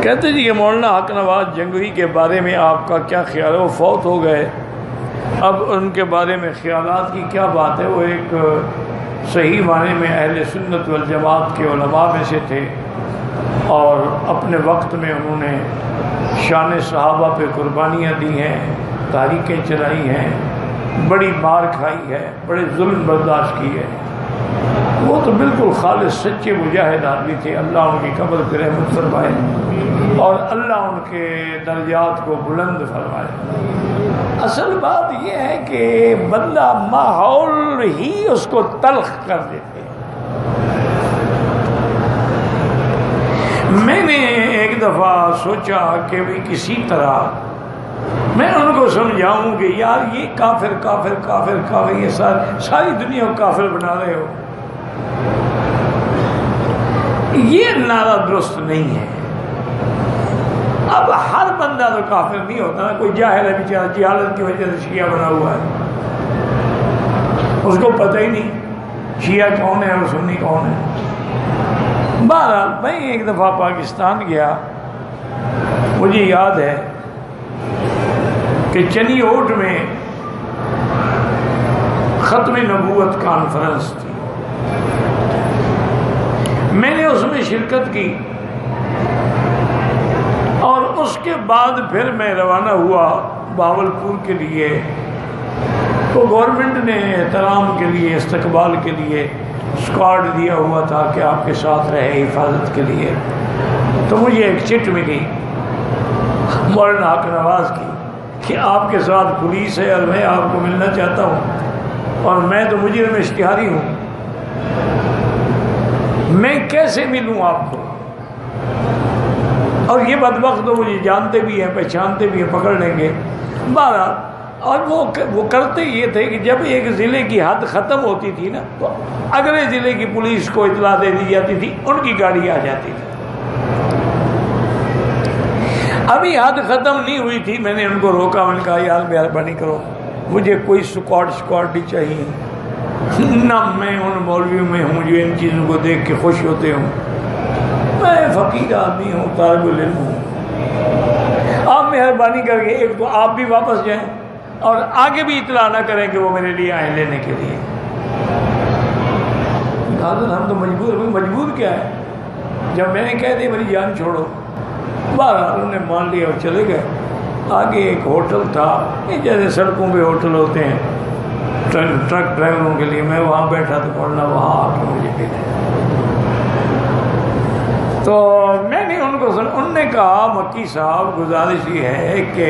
کہتے جی کہ مولانا حق نواز جنگوی کے بارے میں آپ کا کیا خیال ہے؟ وہ فوت ہو گئے، اب ان کے بارے میں خیالات کی کیا بات ہے؟ وہ ایک صحیح معنی میں اہل سنت والجماعت کے علماء میں سے تھے، اور اپنے وقت میں انہوں نے شان صحابہ پہ قربانیاں دی ہیں، تحریکیں چلائی ہیں، بڑی مار کھائی ہے، بڑے ظلم برداشت کی ہے۔ وہ تو بالکل خالص سچے مجاہد آدمی تھے، اللہ ان کی قبر پہ رحمت فرمائے اور اللہ ان کے درجات کو بلند فرمائے۔ اصل بات یہ ہے کہ بندہ ماحول ہی اس کو تلخ کر دیتے۔ میں نے ایک دفعہ سوچا کہ بھی کسی طرح میں ان کو سمجھاؤں کہ یار یہ کافر کافر کافر کافر، یہ ساری دنیا کو کافر بنا رہے ہو، یہ نعرہ درست نہیں ہے۔ اب ہر بندہ تو کافر نہیں ہوتا نا، کوئی جاہل ہے بیچارہ، جہالت کی وجہ سے شیعہ بنا ہوا ہے، اس کو پتہ ہی نہیں شیعہ کون ہے اور سنی کون ہے۔ بہرحال میں ایک دفعہ پاکستان گیا، مجھے یاد ہے کہ چنی اوٹ میں ختم نبوت کانفرنس تھی، میں نے اس میں شرکت کی، اور اس کے بعد پھر میں روانہ ہوا بہاولپور کے لیے۔ تو گورنمنٹ نے احترام کے لیے، استقبال کے لیے اسکواڈ دیا ہوا تھا کہ آپ کے ساتھ رہے حفاظت کے لیے۔ تو مجھے ایک چٹ ملی مولانا حق نواز کی کہ آپ کے ساتھ پولیس ہے اور میں آپ کو ملنا چاہتا ہوں، اور میں تو مجرم اشتہاری ہوں، میں کیسے ملوں آپ کو؟ اور یہ بدبخت تو مجھے جانتے بھی ہیں، پہچانتے بھی ہیں، پکڑ لیں گے۔ بہرحال اور وہ کرتے یہ تھے کہ جب ایک ضلع کی حد ختم ہوتی تھی نا، تو اگلے ضلع کی پولیس کو اطلاع دے دی جاتی تھی، ان کی گاڑی آ جاتی تھی۔ ابھی حد ختم نہیں ہوئی تھی، میں نے ان کو روکا، میں نے کہا یار مہربانی کرو، مجھے کوئی اسکواڈ نہیں چاہیے، نہ میں ان مولویوں میں ہوں جو ان چیزوں کو دیکھ کے خوش ہوتے ہوں، میں فقیر آدمی ہوں، طالب العلم ہوں، آپ مہربانی کر کے ایک تو آپ بھی واپس جائیں اور آگے بھی اطلاع نہ کریں کہ وہ میرے لیے آئیں لینے کے لیے۔ حضرت ہم تو مجبور کیا ہے، جب میں نے کہہ دیا میری جان چھوڑو، بہرحال انہوں نے مان لیا اور چلے گئے۔ آگے ایک ہوٹل تھا، جیسے سڑکوں پہ ہوٹل ہوتے ہیں ٹرک ڈرائیوروں کے لیے، میں وہاں بیٹھا تو پڑھنا، وہاں آ کے مجھے بھیجا۔ تو میں نے انہوں نے کہا مکی صاحب گزارش یہ ہے کہ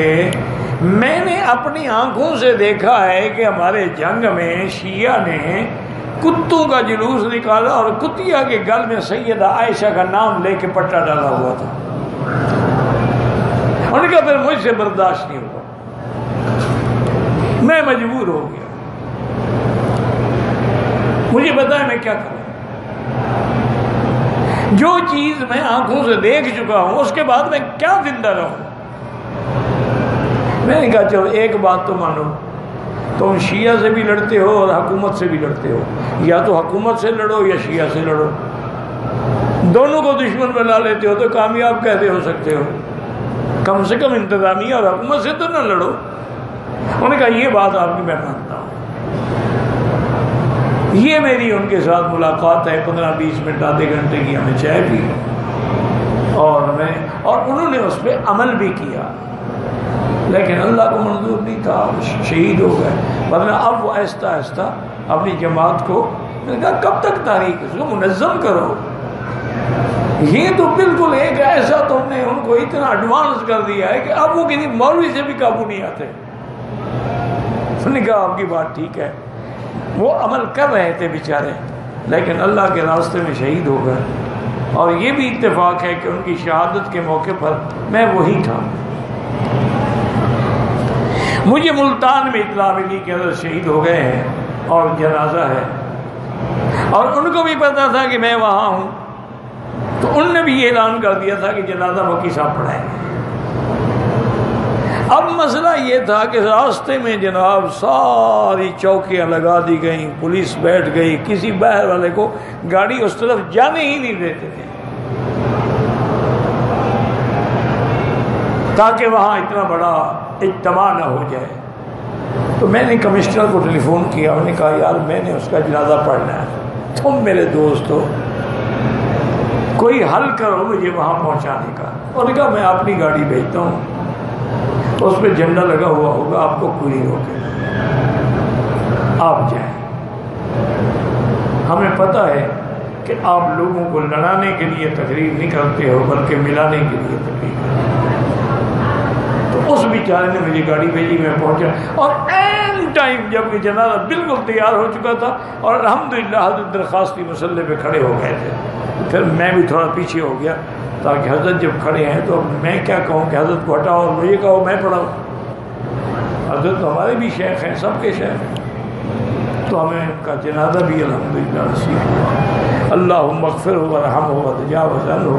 میں نے اپنی آنکھوں سے دیکھا ہے کہ ہمارے جنگ میں شیعہ نے کتوں کا جلوس نکالا اور کتیا کے گل میں سیدہ عائشہ کا نام لے کے پٹا ڈالا ہوا تھا۔ ان کا پھر مجھ سے برداشت نہیں ہوا، میں مجبور ہو گیا، مجھے پتا ہے میں کیا کروں۔ جو چیز میں آنکھوں سے دیکھ چکا ہوں اس کے بعد میں کیا زندہ رہوں۔ میں نے کہا چلو ایک بات تو مانو، تم شیعہ سے بھی لڑتے ہو اور حکومت سے بھی لڑتے ہو، یا تو حکومت سے لڑو یا شیعہ سے لڑو، دونوں کو دشمن بنا لیتے ہو تو کامیاب کیسے ہو سکتے ہو؟ کم سے کم انتظامیہ اور حکومت سے تو نہ لڑو۔ انہوں نے کہا یہ بات آپ کی میں مانتا ہوں۔ یہ میری ان کے ساتھ ملاقات ہے، 15-20 منٹ آدھے گھنٹے کی، ہمیں چائے پی اور انہوں نے اس پہ عمل بھی کیا، لیکن اللہ کو منظور نہیں تھا، شہید ہو گئے۔ ورنہ اب وہ آہستہ آہستہ اپنی جماعت کو، میں نے کہا کب تک تاریخ، اس کو منظم کرو۔ یہ تو بالکل ایک ایسا تم نے ان کو اتنا ایڈوانس کر دیا ہے کہ اب وہ کسی مولوی سے بھی قابو نہیں آتے۔ انہوں نے کہا آپ کی بات ٹھیک ہے، وہ عمل کر رہے تھے بیچارے، لیکن اللہ کے راستے میں شہید ہو گئے۔ اور یہ بھی اتفاق ہے کہ ان کی شہادت کے موقع پر میں وہی تھا۔ مجھے ملتان میں اطلاع ملی کہ حضرت شہید ہو گئے ہیں اور جنازہ ہے، اور ان کو بھی پتا تھا کہ میں وہاں ہوں، تو ان نے بھی یہ اعلان کر دیا تھا کہ جنازہ مکی صاحب پڑھائیں گے۔ اب مسئلہ یہ تھا کہ راستے میں جناب ساری چوکیاں لگا دی گئیں، پولیس بیٹھ گئی، کسی باہر والے کو گاڑی اس طرف جانے ہی نہیں دیتے تھے۔ تاکہ وہاں اتنا بڑا اجتماع نہ ہو جائے۔ تو میں نے کمشنر کو ٹیلی فون کیا، انہوں نے کہا یار میں نے اس کا جنازہ پڑھنا ہے، تم میرے دوست ہو، کوئی حل کرو مجھے وہاں پہنچانے کا۔ انہوں نے کہا میں اپنی گاڑی بھیجتا ہوں، اس پہ جھنڈا لگا ہوا ہوگا، آپ کو کوئی نہیں روکے، آپ جائیں۔ ہمیں پتہ ہے کہ آپ لوگوں کو لڑانے کے لیے تقریر نہیں کرتے ہو بلکہ ملانے کے لیے تقریر کرتے ہو۔ تو اس بیچارے نے مجھے گاڑی بھیجی، میں پہنچا، اور این ٹائم جب یہ جنازہ بالکل تیار ہو چکا تھا اور الحمدللہ حضرت درخواستی مسلح پہ کھڑے ہو گئے تھے، پھر میں بھی تھوڑا پیچھے ہو گیا تاکہ حضرت جب کھڑے ہیں تو میں کیا کہوں کہ حضرت کو ہٹاؤ اور مجھے کہو میں پڑھاؤں۔ حضرت تو ہمارے بھی شیخ ہیں، سب کے شیخ ہیں، تو ہمیں ان کا جنازہ بھی الحمدللہ نصیب ہوا۔ اللہم اغفرہ ورحمہ وتجاوز عنہ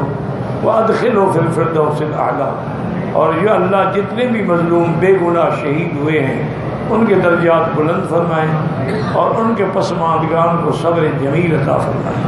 وادخلہ فی الفردوس الاعلی۔ اور یا اللہ جتنے بھی مظلوم بے گناہ شہید ہوئے ہیں ان کے درجات بلند فرمائیں اور ان کے پسماندگان کو صبر جمیل عطا فرمائیں۔